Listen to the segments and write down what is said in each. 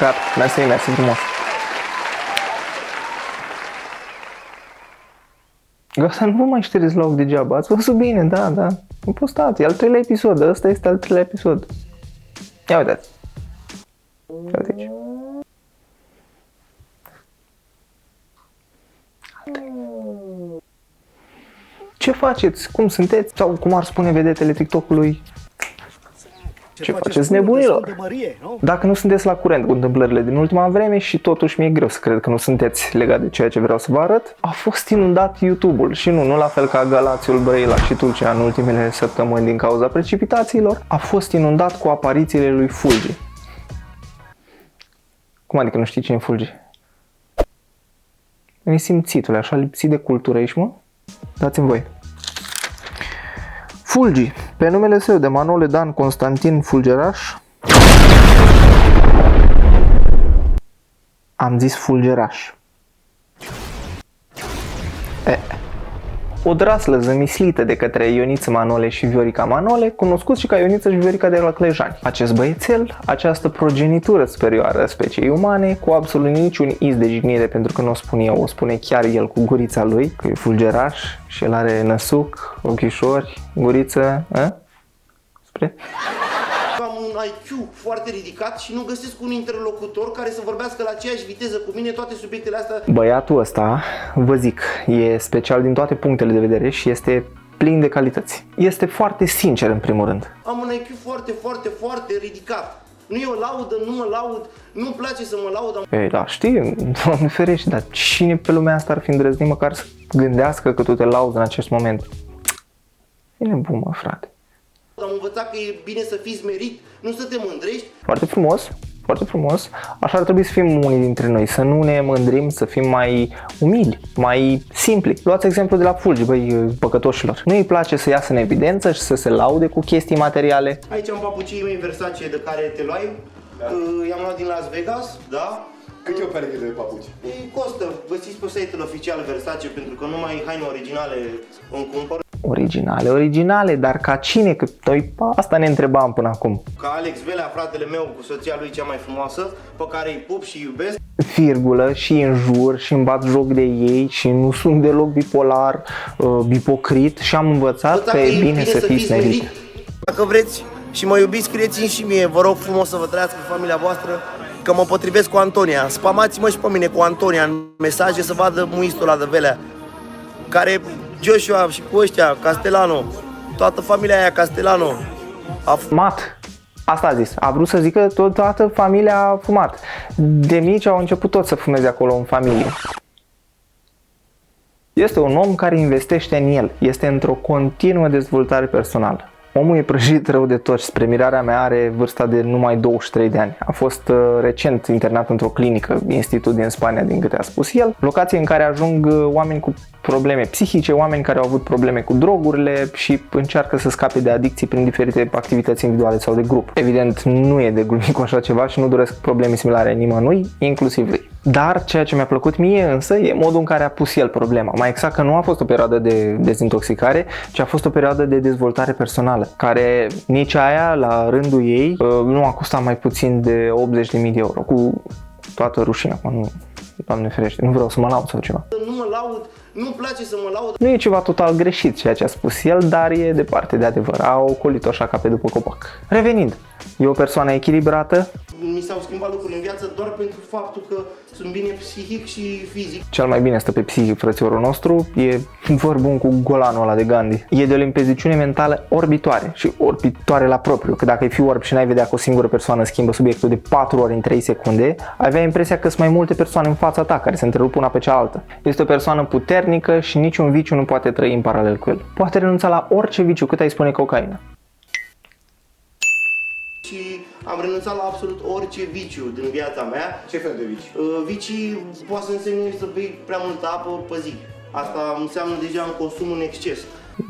Gata, mersi frumos. Gata, nu vă mai ștereți la ochi degeaba, ați văzut bine, da. Am postat, e al 3-lea episod, ăsta este al 3-lea episod. Ia uitați. Uite aici. Ce faceți? Cum sunteți? Sau cum ar spune vedetele TikTok-ului? Ce faceți, nebunilor? Dacă nu sunteți la curent cu întâmplările din ultima vreme și totuși mi-e greu să cred că nu sunteți legat de ceea ce vreau să vă arăt, a fost inundat YouTube-ul și nu la fel ca Galațiul, Brăila și Tulcea în ultimele săptămâni din cauza precipitațiilor, a fost inundat cu aparițiile lui Fulgi. Cum adică nu știi cine e Fulgi? Nesimțitule, așa lipsit de cultură aici, mă? Dați-mi voi. Fulgi, pe numele său de Manole Dan Constantin Fulgeraș. Am zis Fulgeraș. O draslă zămislită de către Ioniță Manole și Viorica Manole, cunoscuți și ca Ioniță și Viorica de la Clejani. Acest băiețel, această progenitură superioară a speciei umane, cu absolut niciun iz de jignire, pentru că nu o spun eu, o spune chiar el cu gurița lui, că e fulgeraș și el are năsuc, ochișori, guriță, spre... Am un IQ foarte ridicat și nu găsesc un interlocutor care să vorbească la aceeași viteză cu mine toate subiectele astea. Băiatul ăsta, vă zic, e special din toate punctele de vedere și este plin de calități. Este foarte sincer în primul rând. Am un IQ foarte ridicat. Nu e o laudă, nu mă laud, nu-mi place să mă laud. Ei, da, știi, Doamne ferește, dar cine pe lumea asta ar fi îndrăznit măcar să gândească că tu te lauzi în acest moment? E nebun, mă, frate. Am învățat că e bine să fii smerit, nu să te mândrești. Foarte frumos, foarte frumos. Așa ar trebui să fim unii dintre noi, să nu ne mândrim, să fim mai umili, mai simpli. Luați exemplu de la Fulgi, băi, păcătoșilor. Nu îi place să iasă în evidență și să se laude cu chestii materiale. Aici am papucii mei Versace de care te luai. Da. I-am luat din Las Vegas, da? Cât e o pereche de papuci? Ei, costă, găsiți pe site-ul oficial Versace, pentru că numai haine originale îmi cumpăr. Originale, dar ca cine? Că noi asta ne întrebam până acum. Ca Alex Velea, fratele meu cu soția lui cea mai frumoasă, pe care îi pup și iubesc. Virgulă, și în jur, și îmi bat joc de ei și nu sunt deloc bipolar, bipocrit și am învățat că e bine să fii smerit. Dacă vreți și mă iubiți, scrieți-mi și mie, vă rog frumos să vă trăiască familia voastră, că mă potrivesc cu Antonia. Spamați-mă și pe mine cu Antonia în mesaje să vadă muistul ăla de Velea, care Joshua și cu ăștia, Castellano, toată familia aia Castellano a fumat. Asta a zis. A vrut să zică toată familia a fumat. De mici au început toți să fumeze acolo în familie. Este un om care investește în el. Este într-o continuă dezvoltare personală. Omul e prăjit rău de tot și spre mirarea mea are vârsta de numai 23 de ani. A fost recent internat într-o clinică, institut din Spania, din câte a spus el, locație în care ajung oameni cu probleme psihice, oameni care au avut probleme cu drogurile și încearcă să scape de adicții prin diferite activități individuale sau de grup. Evident, nu e de glumit cu așa ceva și nu doresc probleme similare nimănui, inclusiv lui. Dar ceea ce mi-a plăcut mie însă e modul în care a pus el problema. Mai exact că nu a fost o perioadă de dezintoxicare, ci a fost o perioadă de dezvoltare personală, care nici aia, la rândul ei, nu a costat mai puțin de 80.000 de euro. Cu toată rușinea, nu, Doamne ferește, nu vreau să mă laud sau ceva. Nu mă laud, nu-mi place să mă laud. Nu e ceva total greșit ceea ce a spus el, dar e departe de adevăr. A ocolit-o așa ca pe după copac. Revenind, e o persoană echilibrată. Mi s-au schimbat lucrurile în viață doar pentru faptul că sunt bine psihic și fizic. Cel mai bine stă pe psihic frățiorul nostru, e vorbun cu golanul ăla de Gandhi. E de o limpeziciune mentală orbitoare și orbitoare la propriu, că dacă ai fi orb și n-ai vedea că o singură persoană schimbă subiectul de 4 ori în 3 secunde, ai avea impresia că sunt mai multe persoane în fața ta care se întrerup una pe cealaltă. Este o persoană puternică și niciun viciu nu poate trăi în paralel cu el. Poate renunța la orice viciu cât ai spune cocaină. Și am renunțat la absolut orice viciu din viața mea. Ce fel de vici? Vicii poate să însemne să bei prea multă apă pe zi. Asta înseamnă deja un consum în exces.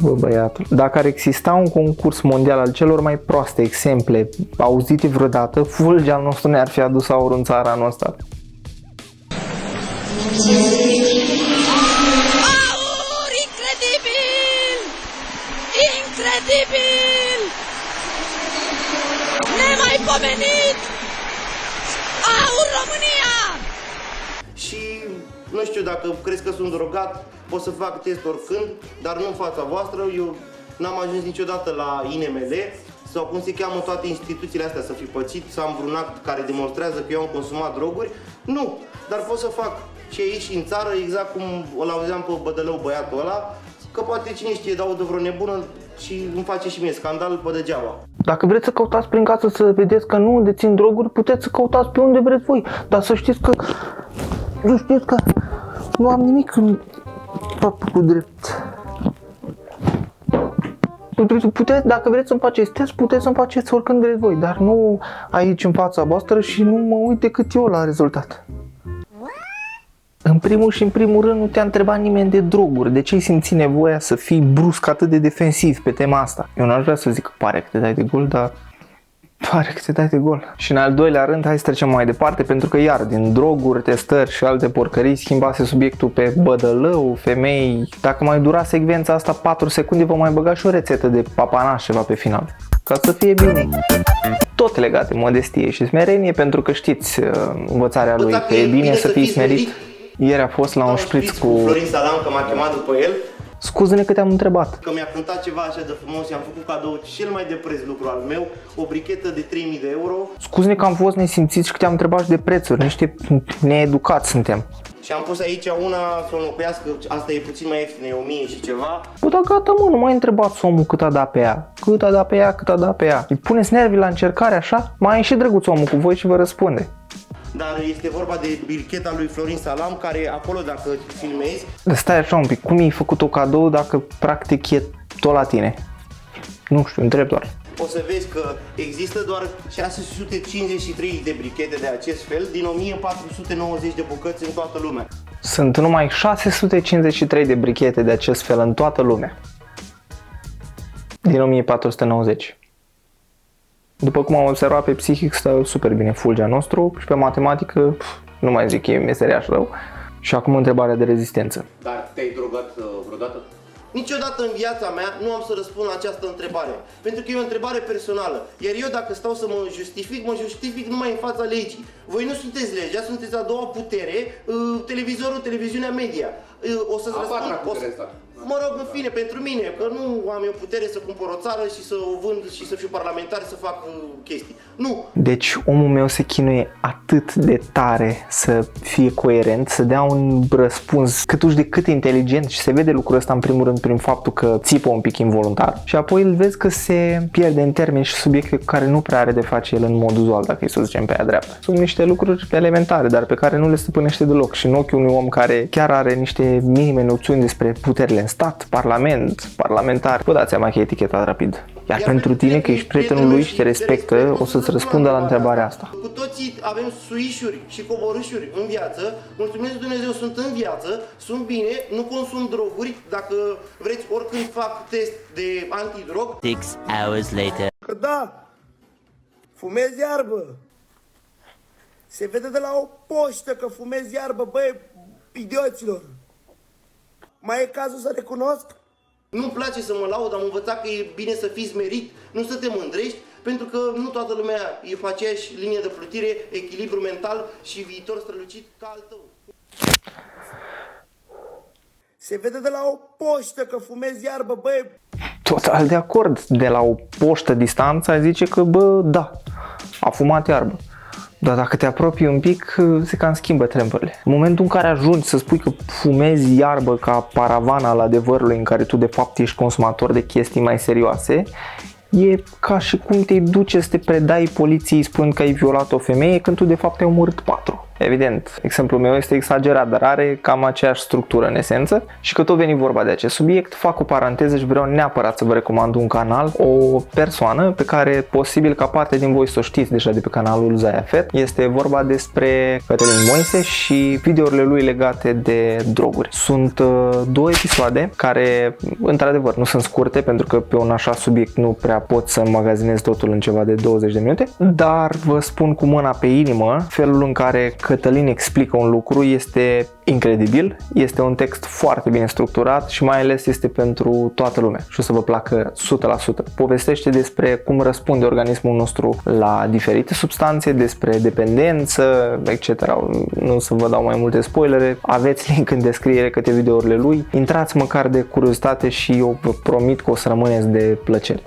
Bă, băiatul, dacă ar exista un concurs mondial al celor mai proaste exemple auzite vreodată, Fulgi al nostru ne-ar fi adus aurul în țara anul ăsta. Aur, incredibil! Incredibil! Nemaipomenit! Aur! România! Și nu știu dacă crezi că sunt drogat, pot să fac test oricând, dar nu în fața voastră. Eu n-am ajuns niciodată la INML sau cum se cheamă toate instituțiile astea să fi pățit, să am vreun act care demonstrează că eu am consumat droguri. Nu, dar pot să fac și aici și în țară, exact cum îl auzeam pe Bădălău băiatul ăla, că poate cine știe dau de vreo nebună și îmi face și mie scandal pe degeaba. Dacă vreți să căutați prin casă să vedeți că nu dețin droguri, puteți să căutați pe unde vreți voi. Dar să știți că nu am nimic în faptul cu drept. Puteți, dacă vreți să-mi faceți test, puteți să-mi faceți oricând vreți voi, dar nu aici în fața voastră și nu mă uit decât eu la rezultat. În primul și în primul rând nu te-a întrebat nimeni de droguri. De ce ai simțit nevoia să fii brusc atât de defensiv pe tema asta? Eu n-aș vrea să zic că pare că te dai de gol, dar pare că te dai de gol. Și în al doilea rând, hai să trecem mai departe, pentru că iar din droguri, testări și alte porcării schimbase subiectul pe Bădălău, femei. Dacă mai dura secvența asta 4 secunde, vă mai băga și o rețetă de papanaș ceva pe final. Ca să fie bine. Tot legat de modestie și smerenie, pentru că știți învățarea lui că e bine să fii smerit. Ieri a fost la un șpriț cu Florin Salam, că m-a chemat după el. Scuze-ne că te-am întrebat. Că mi-a cântat ceva așa de frumos și am făcut cadou cel mai de preț lucru al meu, o brichetă de 3000 de euro. Scuze-ne că am fost nesimțiți și că te-am întrebat și de prețuri, niște needucați suntem. Și am pus aici una să o înlocuiască, asta e puțin mai ieftină, e 1000 și ceva. Bă, dar gata mă, nu mai întrebați omul cât a dat pe ea. Cât a dat pe ea, cât a dat pe ea. Îi puneți nervii la încercare așa? Mai e și drăguț omul cu voi și vă răspunde. Dar este vorba de bricheta lui Florin Salam, care acolo dacă filmezi... Stai așa un pic, cum i-ai făcut-o cadou dacă practic e tot la tine? Nu știu, întreb doar. O să vezi că există doar 653 de brichete de acest fel din 1490 de bucăți în toată lumea. Sunt numai 653 de brichete de acest fel în toată lumea. Din 1490. După cum am observat, pe psihic stă super bine Fulgea nostru și pe matematică, nu mai zic, e meseriaș rău. Și acum întrebarea de rezistență. Dar te-ai drogat vreodată? Niciodată în viața mea nu am să răspund la această întrebare, pentru că e o întrebare personală. Iar eu dacă stau să mă justific numai în fața legii. Voi nu sunteți legea, sunteți a doua putere, televizorul, televiziunea media. O să-ți răspund, mă rog, în fine, pentru mine, că nu am eu putere să cumpăr o țară și să o vând și să fiu parlamentar să fac chestii. Nu! Deci omul meu se chinuie atât de tare să fie coerent, să dea un răspuns câtuși de cât inteligent și se vede lucrul ăsta în primul rând prin faptul că țipă un pic involuntar și apoi îl vezi că se pierde în termeni și subiecte cu care nu prea are de face el în mod uzual, dacă îi să zicem pe aia dreaptă. Sunt niște lucruri elementare, dar pe care nu le stăpânește deloc și în ochii unui om care chiar are niște minime noțiuni despre puterile în stat, parlament, parlamentari. Vă dați seama că e etichetat rapid. Iar pentru tine, că ești prietenul lui și te respectă, o să-ți răspundă la întrebarea asta. Cu toții avem suișuri și coborâșuri în viață. Mulțumesc Dumnezeu, sunt în viață, sunt bine, nu consum droguri. Dacă vreți, oricând fac test de antidrog. 6 hours later. Că da, fumezi iarbă. Se vede de la o poștă că fumezi iarbă, băi, idioților. Mai e cazul să recunosc? Nu-mi place să mă laud, am învățat că e bine să fii smerit, nu să te mândrești, pentru că nu toată lumea e pe aceeași linie de plutire, echilibru mental și viitor strălucit ca al tău. Se vede de la o poștă că fumezi iarbă, băi. Total de acord. De la o poștă distanță zice că, bă, da, a fumat iarbă. Dar dacă te apropii un pic, se cam schimbă tremurile. În momentul în care ajungi să spui că fumezi iarbă ca paravana al adevărului în care tu de fapt ești consumator de chestii mai serioase, e ca și cum te duce să te predai poliției spunând că ai violat o femeie când tu de fapt ai omorât 4. Evident, exemplul meu este exagerat, dar are cam aceeași structură în esență și că tot veni vorba de acest subiect, fac o paranteză și vreau neapărat să vă recomand un canal, o persoană pe care posibil ca parte din voi să o știți deja de pe canalul Zaya Fet. Este vorba despre Cătălin Moise și videourile lui legate de droguri. Sunt 2 episoade care, într-adevăr, nu sunt scurte pentru că pe un așa subiect nu prea pot să înmagazinez totul în ceva de 20 de minute, dar vă spun cu mâna pe inimă felul în care Cătălin explică un lucru, este incredibil, este un text foarte bine structurat și mai ales este pentru toată lumea și o să vă placă 100%. Povestește despre cum răspunde organismul nostru la diferite substanțe, despre dependență, etc. Nu o să vă dau mai multe spoilere, aveți link în descriere către videourile lui, intrați măcar de curiozitate și eu vă promit că o să rămâneți de plăcere.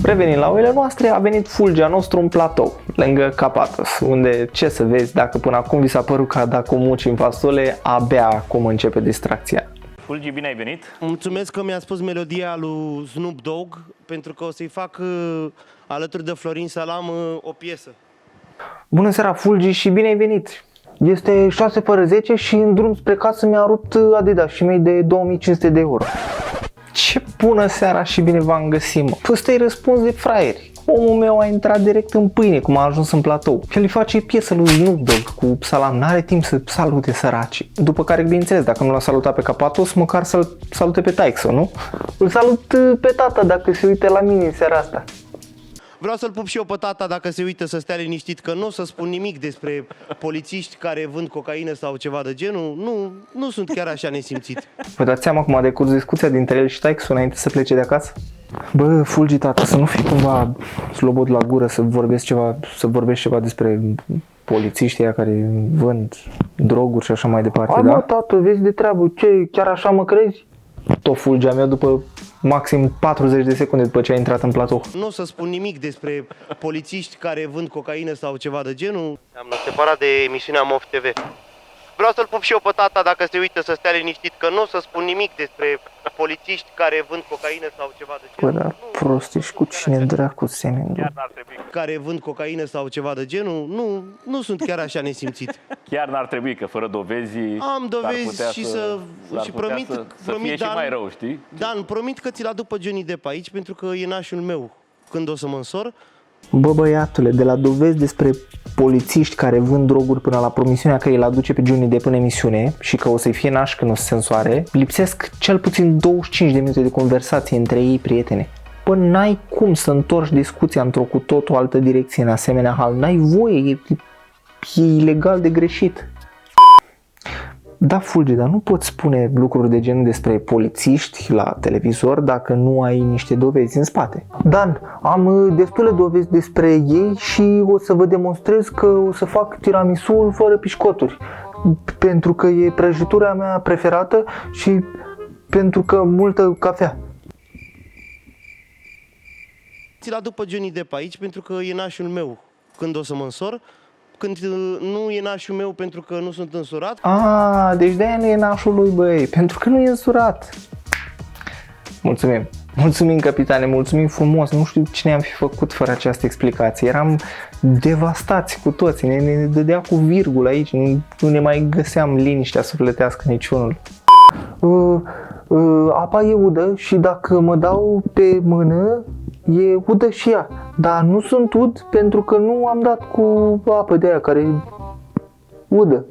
Revenind la oile noastre, a venit Fulgia nostru în platou, lângă Capatos, unde, ce să vezi, dacă până acum vi s-a părut că dacă muci în fasole, abia acum începe distracția. Fulgi, bine ai venit! Mulțumesc că mi-a spus melodia lui Snoop Dogg, pentru că o să-i fac alături de Florin Salam o piesă. Bună seara, Fulgi, și bine ai venit! Este 6 fără 10 și în drum spre casă mi-a rupt Adidas și mei de 2500 de euro. Ce bună seara și bine v-am găsit, mă! Păi ăsta-i răspuns de fraieri. Omul meu a intrat direct în pâine, cum a ajuns în platou. El îi face piesă lui Snoop Dogg cu Salam, n-are timp să salute săraci. După care, bineînțeles, dacă nu l-a salutat pe Capatos, măcar să-l salute pe Taixo, nu? Îl salut pe tata dacă se uită la mine în seara asta. Vreau să-l pup și eu pe tata dacă se uită, să stea liniștit, că nu o să spun nimic despre polițiști care vând cocaină sau ceva de genul. Nu sunt chiar așa nesimțit. Vă dați seama cum a decurs discuția dintre el și Taixo înainte să plece de acasă? Bă, Fulgi, tata, să nu fii cumva slobod la gură să vorbești ceva despre polițiștii ăia care vând droguri și așa mai departe, da? Mă, tată, vezi de treabă, ce, chiar așa mă crezi? Tot Fulgea mea după maxim 40 de secunde după ce a intrat în platou. Nu o să spun nimic despre polițiști care vând cocaină sau ceva de genul. Am separat de emisiunea MOV TV. Vreau să-l pup și eu pe tata dacă se uită, să stea liniștit, că nu o să spun nimic despre polițiști care vând cocaină sau ceva de genul. Bă, da, prost, ești cu cine dracu semeni? Care vând cocaină sau ceva de genul, nu sunt chiar așa nesimțit. Chiar n-ar trebui, că fără dovezi am dovezi și promit, fie Dan, și mai rău, știi? Dan, promit că ți-l aduc pe Johnny Depp aici, pentru că e nașul meu când o să mă însor. Bă, băiatule, de la dovezi despre polițiști care vând droguri până la promisiunea că îl aduce pe Johnny Depp în emisiune și că o să-i fie naș când o să se însoare, lipsesc cel puțin 25 de minute de conversație între ei prietene. Bă, n-ai cum să întorci discuția într-o cu totul altă direcție în asemenea hal, n-ai voie, e ilegal de greșit. Da, Fulgi, dar nu poți spune lucruri de genul despre polițiști la televizor dacă nu ai niște dovezi în spate. Dan, am destule dovezi despre ei și o să vă demonstrez că o să fac tiramisul fără pișcoturi. Pentru că e prăjitura mea preferată și pentru că multă cafea. Ți-l aduc pe Johnny Depp aici pentru că e nașul meu când o să mă însor. Când nu e nașul meu pentru că nu sunt însurat. Deci de-aia nu e nașul lui, băi, pentru că nu e însurat. Mulțumim. Mulțumim, capitane, mulțumim frumos. Nu știu ce ne-am fi făcut fără această explicație. Eram devastați cu toți. Ne dădea cu virgulă aici. Nu ne mai găseam liniștea sufletească niciunul. Apa e udă și dacă mă dau pe mână, e udă și ea. Dar nu sunt ud pentru că nu am dat cu apă de aia care e udă.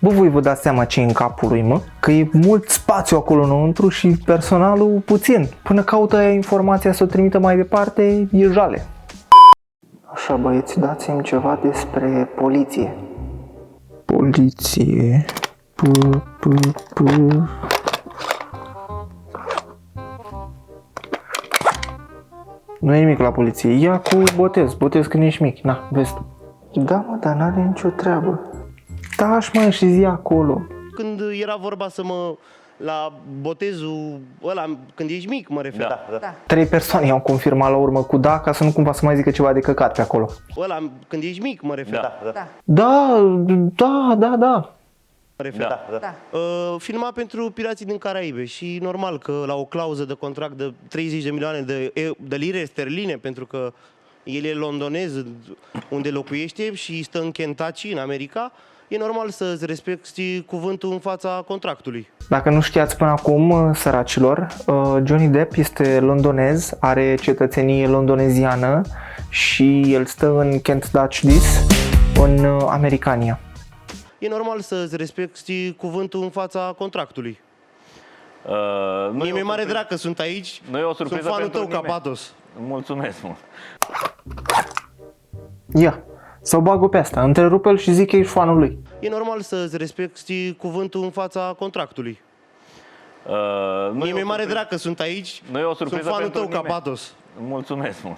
Bă, voi vă dați seama ce e în capul lui, mă? Că e mult spațiu acolo înăuntru și personalul puțin. Până caută aia informația să o trimită mai departe, e jale. Așa, băieți, dați-mi ceva despre poliție. Poliție... Nu e nimic la poliție, ia cu botez când ești mic, na, vezi. Da, mă, dar n-are nicio treabă. Taci, mă, și zi acolo. Când era vorba să mă... la botezul ăla, când ești mic, mă refer. Da. 3 persoane i-au confirmat la urmă cu da, ca să nu cumva să mai zică ceva de căcat pe acolo. Ăla, când ești mic, mă refer. Da. Filma pentru Pirații din Caraibe și normal că la o clauză de contract de 30 de milioane de lire sterline, pentru că el e londonez unde locuiește și stă în Kentucky, în America, e normal să-ți respecti cuvântul în fața contractului. Dacă nu știați până acum, săracilor, Johnny Depp este londonez, are cetățenie londoneziană și el stă în Kent Dutch în Americania. E normal să-ți respecti cuvântul în fața contractului. Mie mi-e mare drag că sunt aici, nu e o surpriză sunt fanul pentru tău, nimeni. Capatos. Mulțumesc mult. Ia, Sau bag-o pe asta, întrerupe-l și zic că ești fanul lui. E normal să-ți respecti cuvântul în fața contractului. Mie mi-e mare drag că sunt aici, Nu e o sunt surpriză fanul pentru tău, nimeni. Capatos. Mulțumesc mult.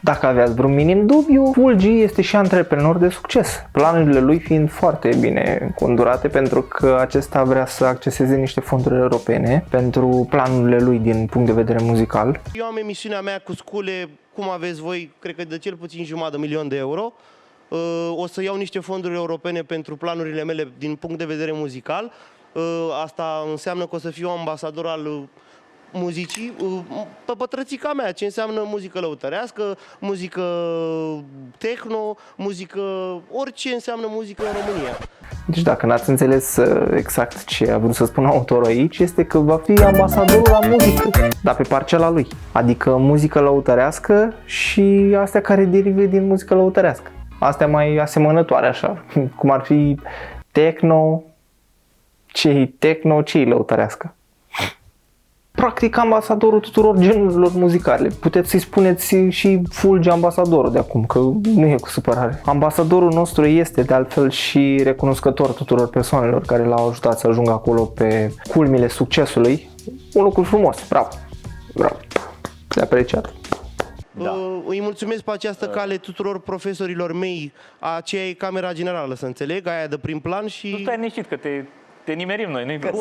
Dacă aveați vreun minim dubiu, Fulgi este și antreprenor de succes, planurile lui fiind foarte bine condurate pentru că acesta vrea să acceseze niște fonduri europene pentru planurile lui din punct de vedere muzical. Eu am emisiunea mea cu scule, cum aveți voi, cred că de cel puțin 500.000 de euro. O să iau niște fonduri europene pentru planurile mele din punct de vedere muzical. Asta înseamnă că o să fiu ambasador al muzicii, pe pătrățica mea, ce înseamnă muzică lăutărească, muzică techno, muzică, orice înseamnă muzică în România. Deci dacă n-ați înțeles exact ce a vrut să spună autorul aici, este că va fi ambasadorul la muzică, dar pe parcela lui. Adică muzică lăutărească și astea care derive din muzică lăutărească. Astea mai asemănătoare așa, cum ar fi techno, cei lăutărească. Practic ambasadorul tuturor genurilor muzicale. Puteți să-i spuneți și Fulgi ambasadorul de acum, că nu e cu supărare. Ambasadorul nostru este de altfel și recunoscător tuturor persoanelor care l-au ajutat să ajungă acolo pe culmile succesului. Un lucru frumos, bravo, bravo, de apreciat. Da. Îi mulțumesc pe această cale tuturor profesorilor mei, aceea e camera generală, să înțeleg, aia de prim plan și... Tu stai liniștit că te nimerim noi, nu-i vreo.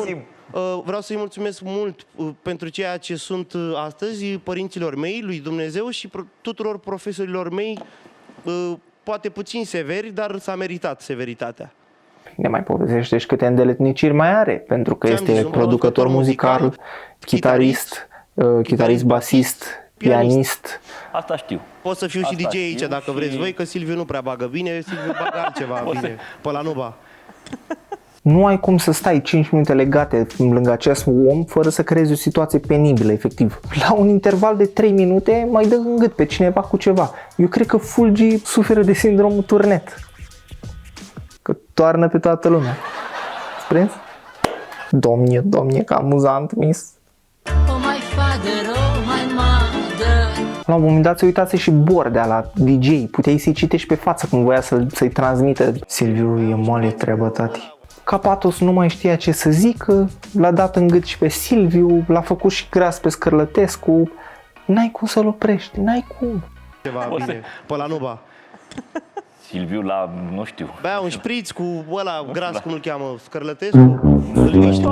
Vreau să-i mulțumesc mult pentru ceea ce sunt astăzi, părinților mei, lui Dumnezeu și tuturor profesorilor mei, poate puțin severi, dar s-a meritat severitatea. Ne mai povestește și câte îndeletniciri mai are, pentru că Ce-am este zis, un producător muzical, chitarist, basist, pianist. Asta știu. Pot să fiu și Asta DJ aici știu dacă și- vreți voi, că Silviu nu prea bagă bine, Silviu bagă altceva bine, pe la Nuba. Nu ai cum să stai 5 minute legate lângă acest om fără să creezi o situație penibilă, efectiv. La un interval de 3 minute mai dă în gât pe cineva cu ceva. Eu cred că Fulgi suferă de sindromul turnet. Că toarnă pe toată lumea. Ați prins? Domnie, că amuzant, miss. Oh my father, oh my mother. La un moment dat se uitase și Bordea la DJ. Puteai să-i citești pe față când voia să-i transmită. Silviu, e moale treaba, tati. Capatos nu mai știa ce să zică, l-a dat în gât și pe Silviu, l-a făcut și gras pe Scărlătescu. N-ai cum să-l oprești, n-ai cum. Ceva bine, pe la Nuba. Silviu la, nu știu. Bea un șpriț cu ăla gras, cum îl cheamă, Scărlătescu. Îl miște.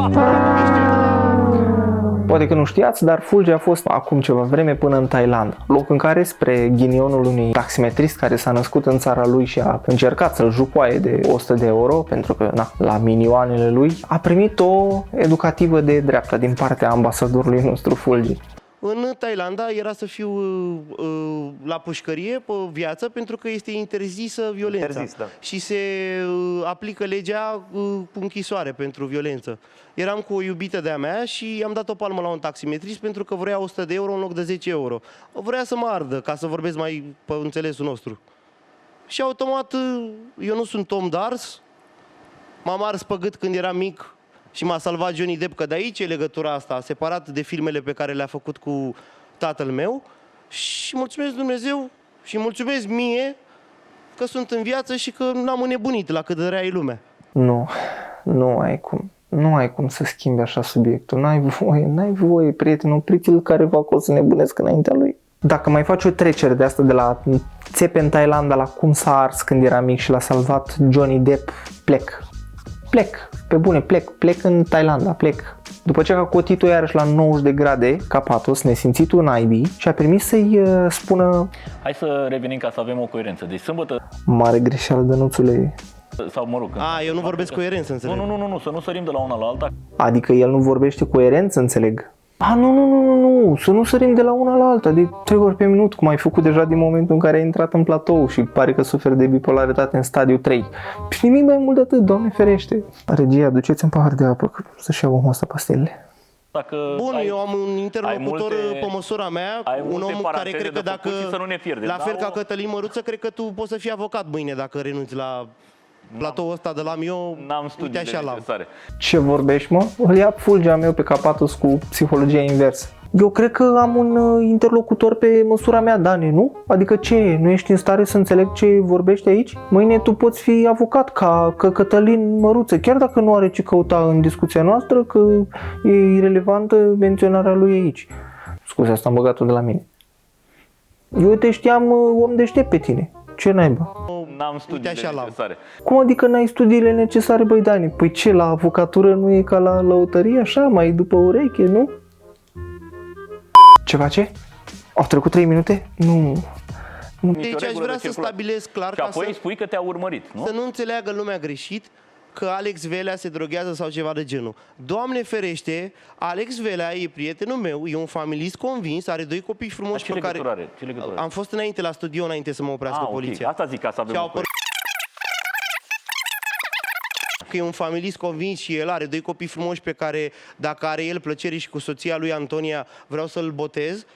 Poate că nu știați, dar Fulgi a fost acum ceva vreme până în Thailanda, loc în care, spre ghinionul unui taximetrist care s-a născut în țara lui și a încercat să-l jupoaie de 100 de euro, pentru că, la minioanele lui, a primit o educativă de dreapta din partea ambasadorului nostru Fulgi. În Thailanda era să fiu la pușcărie pe viață pentru că este interzisă violența. Interzis, da. Și se aplică legea cu închisoare pentru violență. Eram cu o iubită de-a mea și am dat o palmă la un taximetrist pentru că vrea 100 de euro în loc de 10 euro. Vrea să mă ardă, ca să vorbesc mai pe înțelesul nostru. Și automat, eu nu sunt om de ars, m-am ars pe gât când eram mic și m-a salvat Johnny Depp, că de aici e legătura asta, separat de filmele pe care le-a făcut cu tatăl meu. Și mulțumesc Dumnezeu și mulțumesc mie că sunt în viață și că n-am înnebunit la cât de rea e lumea. Nu ai cum. Nu ai cum să schimbi așa subiectul. N-ai voie, prieten, opriți-l careva că o să nebunesc înaintea lui. Dacă mai faci o trecere de asta de la țepe în Thailanda la cum s-a ars când era mic și l-a salvat Johnny Depp, plec, pe bune, plec în Thailanda, plec. După ce a cotit-o iarăși la 90 de grade, Capatos, nesimțitul naibii, și a permis să-i spună: Hai să revenim ca să avem o coerență. Deci sâmbătă, mare greșeală, Dănuțule. sau mă rog... Eu nu vorbesc coerent, să înțeleg. Nu, să nu sărim de la una la alta. Adică el nu vorbește coerent, să înțeleg. Nu, să nu sărim de la una la alta, de 3 ori pe minut, cum ai făcut deja din momentul în care ai intrat în platou și pare că suferi de bipolaritate în stadiu 3. Și nimic mai mult de atât, Doamne ferește. Regia, duceți un pahar de apă, că să-și iau omul ăsta pastelele. Dacă Bun, eu am un interlocutor multe- pe măsura mea, ai un multe om care paranteze cred că de dacă, făcut și să nu ne pierdem. la Dar fel ca o- Cătălin Măruță, cred că tu poți să fii avocat mâine dacă renunți la platoul ăsta de la Mio. N-am Uite studiile așa la. necesare. Ce vorbești, mă? Îl ia Fulgea meu pe Capatos cu psihologia inversă. Eu cred că am un interlocutor pe măsura mea, Dane, nu? Adică ce, nu ești în stare să înțeleg ce vorbești aici? Mâine tu poți fi avocat ca Cătălin Măruță, chiar dacă nu are ce căuta în discuția noastră, că e irelevantă menționarea lui aici. Scuze, asta am băgat-o de la mine. Eu te știam om deștept pe tine. Ce naiba? N-am studiile așa la- necesare. Cum adică n-ai studiile necesare, băi Dani? Păi ce, la avocatură nu e ca la lăutărie, așa, mai după ureche, nu? Ce face? Au trecut 3 minute? Nu. Deci aș vrea să stabilesc clar Și ca apoi să, spui că te-a urmărit, nu? să nu înțeleagă lumea greșit că Alex Velea se droghează sau ceva de genul. Doamne ferește, Alex Velea e prietenul meu, e un familist convins, are 2 copii frumoși Ce pe care... legătură are? Ce legătură are? Am fost înainte la studio, înainte să mă oprească Ok. poliția. Asta zic, ca să avem Și o au apărut că e un familist convins și el are 2 copii frumoși pe care, dacă are el plăcere și cu soția lui Antonia, vreau să-l botez.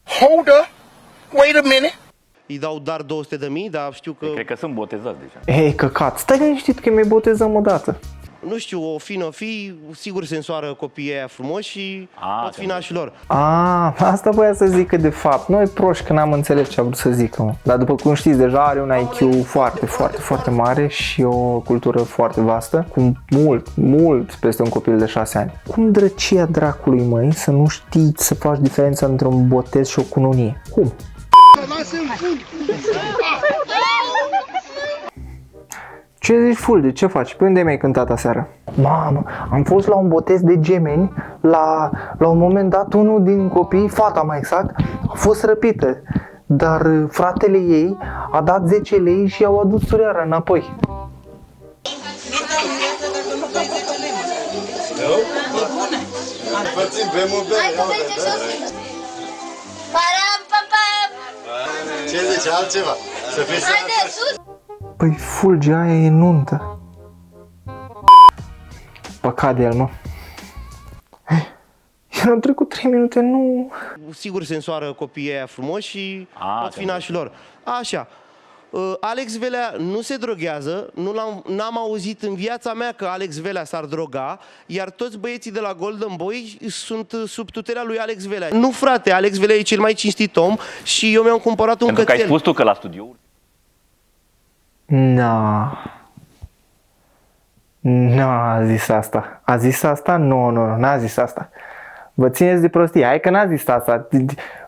Hold up! Wait a minute! Îi dau dar 200.000, dar știu că, Cred că sunt botezați deja. Ei, căcat, stai liniștit că mi-ai botezăm odată. nu știu, o fi, n-o fi, sigur se însoară copiii aia frumoși și pot fi te-am nașii lor. Asta voia să zică de fapt. Noi proști că n-am înțeles ce a vrut să zică, mă. Dar după cum știți, deja are un IQ foarte, foarte, foarte mare și o cultură foarte vastă, cu mult peste un copil de 6 ani. Cum drăcia dracului, măi, să nu știi să faci diferența între un botez și o cununie? Cum? Ce zici, Fulge? Ce faci? Pe unde mi-ai cântat aseară? Mamă, am fost la un botez de gemeni. La un moment dat, unul din copii, fata mai exact, a fost răpită. Dar fratele ei a dat 10 lei și i-au adus surioara înapoi. Ce zice altceva? Să fii sănătos. Păi, Fulge, aia e nuntă. Păcat de el, mă. Eu am trecut 3 minute, nu... Sigur se însoară copiii aia frumoși și pot fi te-am nașii lor. Așa. Alex Velea nu se droghează, n-am auzit în viața mea că Alex Velea s-ar droga, iar toți băieții de la Golden Boy sunt sub tutela lui Alex Velea. Nu, frate, Alex Velea e cel mai cinstit om și eu mi-am cumpărat un Pentru că ai cățel. spus tu că la studio N-a zis asta. A zis asta? Nu, n-a zis asta. Vă țineți de prostie. Hai că n-a zis asta.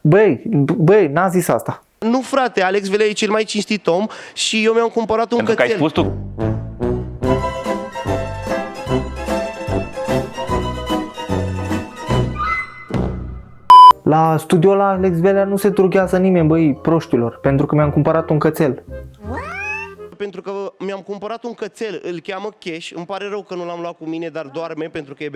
Băi, n-a zis asta. Nu, frate, Alex Velea e cel mai cinstit om și eu mi-am cumpărat un Pentru că ai cățel. spus tu La studio la Alex Velea nu se droghează nimeni, băi, proștilor, pentru că mi-am cumpărat un cățel. Pentru că mi-am cumpărat un cățel, îl cheamă Cash, îmi pare rău că nu l-am luat cu mine, dar doarme pentru că e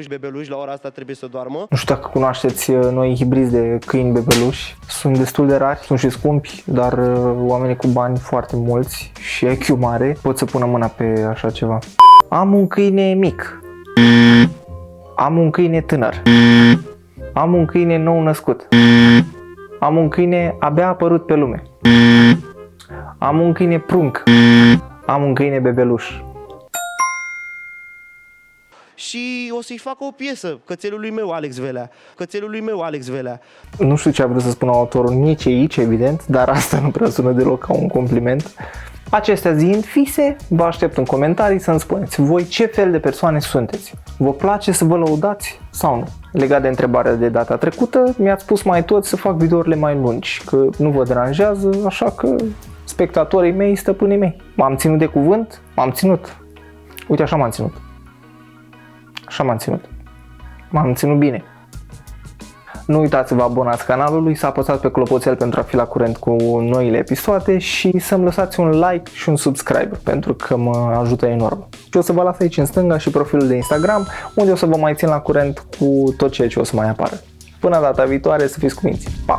bebeluș, la ora asta trebuie să doarmă. Nu știu dacă cunoașteți noi hibrizi de câini bebeluși. Sunt destul de rari, sunt și scumpi, dar oamenii cu bani foarte mulți și IQ mare pot să pună mâna pe așa ceva. Am un câine mic. Am un câine tânăr. Am un câine nou născut. Am un câine abia apărut pe lume. Am un câine prunc. Am un câine bebeluș. Și o să-i fac o piesă, cățelului meu Alex Velea. Nu știu ce a vrut să spună autorul nici aici, evident, dar asta nu prea sună deloc ca un compliment. Acestea ziind fise, vă aștept în comentarii să-mi spuneți voi ce fel de persoane sunteți. Vă place să vă lăudați sau nu? Legat de întrebarea de data trecută, mi-ați spus mai tot să fac videourile mai lungi, că nu vă deranjează, așa că spectatorii mei, stăpânii mei. M-am ținut de cuvânt? M-am ținut. Uite, așa m-am ținut. M-am ținut bine. Nu uitați să vă abonați canalului, să apăsați pe clopoțel pentru a fi la curent cu noile episoade și să-mi lăsați un like și un subscribe pentru că mă ajută enorm. Și o să vă las aici în stânga și profilul de Instagram unde o să vă mai țin la curent cu tot ceea ce o să mai apară. Până data viitoare, să fiți cuminți. Pa!